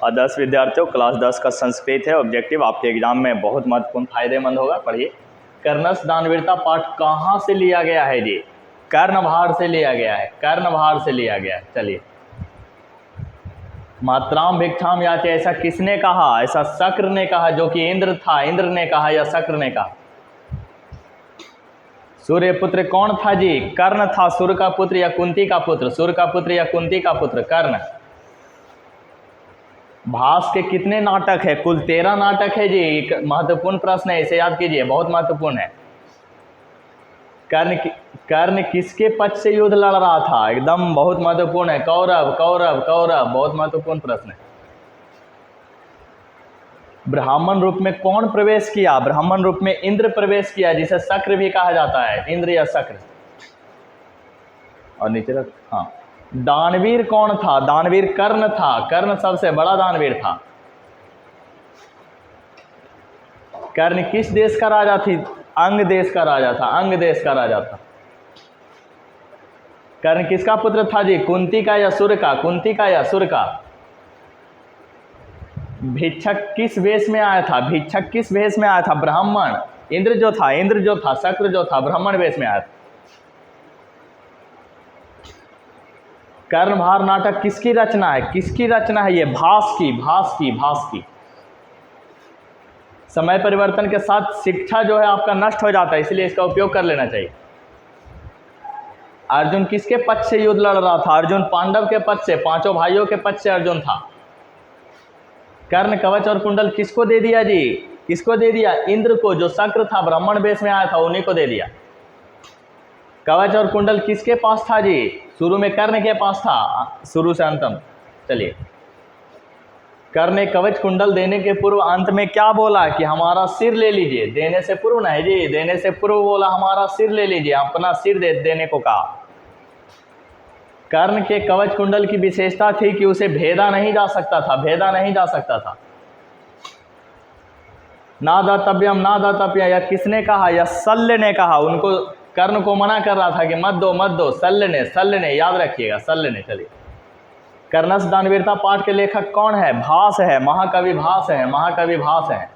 और 10 विद्यार्थियों, क्लास 10 का संस्कृत है ऑब्जेक्टिव, आपके एग्जाम में बहुत महत्वपूर्ण फायदेमंद होगा। पढ़िए। कर्णस दानवीरता पाठ कहाँ से लिया गया है जी? कर्णभार से लिया गया है, कर्णभार से लिया गया है। चलिए, मात्राम भिक्षाम याचे ऐसा किसने कहा? ऐसा शक्र ने कहा, जो कि इंद्र था। इंद्र ने कहा या शक्र ने कहा? सूर्य पुत्र कौन था जी? कर्ण था। सूर्य का पुत्र या कुंती का पुत्र? सूर्य का पुत्र या कुंती का पुत्र? कर्ण। भास के कितने नाटक है? कुल 13 नाटक है जी। एक महत्वपूर्ण प्रश्न है, इसे याद कीजिए, बहुत महत्वपूर्ण है। कर्ण किसके पक्ष से युद्ध लड़ रहा था? एकदम बहुत महत्वपूर्ण है। कौरव कौरव कौरव, बहुत महत्वपूर्ण प्रश्न है। ब्राह्मण रूप में कौन प्रवेश किया? ब्राह्मण रूप में इंद्र प्रवेश किया, जिसे शक्र भी कहा जाता है, इंद्र या शक्र। और नीचे रख। हाँ, दानवीर कौन था? दानवीर कर्ण था। कर्ण सबसे बड़ा दानवीर था। कर्ण किस देश का राजा थी? अंग देश का राजा था। अंग देश का राजा था। कर्ण किसका पुत्र था जी? कुंती का या सूर्य का? कुंती का या सूर्य का? भिक्षक किस वेश में आया था? भिक्षक किस वेश में आया था? ब्राह्मण। इंद्र जो था, शक्र जो था, ब्राह्मण वेश में आया था। कर्णभार नाटक किसकी रचना है? किसकी रचना है ये? भास की। समय परिवर्तन के साथ शिक्षा जो है आपका नष्ट हो जाता है, इसलिए इसका उपयोग कर लेना चाहिए। अर्जुन किसके पक्ष से युद्ध लड़ रहा था? अर्जुन पांडव के पक्ष से, पांचों भाइयों के पक्ष से अर्जुन था। कर्ण कवच और कुंडल किसको दे दिया जी? किसको दे दिया? इंद्र को, जो शक्र था, ब्राह्मण वेश में आया था, उन्हीं को दे दिया। कवच और कुंडल किसके पास था जी? शुरू में कर्ण के पास था, शुरू से अंतम। चलिए, कर्ण ने कवच कुंडल देने के पूर्व अंत में क्या बोला? कि हमारा सिर ले लीजिए। देने से पूर्व नहीं जी, देने से पूर्व बोला हमारा सिर ले लीजिए, अपना सिर देने को कहा। कर्ण के कवच कुंडल की विशेषता थी कि उसे भेदा नहीं जा सकता था। ना दातव्यम, या किसने कहा? या शल्य ने कहा। उनको, कर्ण को मना कर रहा था कि मत दो। शल्य ने, याद रखिएगा, शल्य ने। चलिए, कर्णस दानवीरता पाठ के लेखक कौन है? भास है, महाकवि भास है।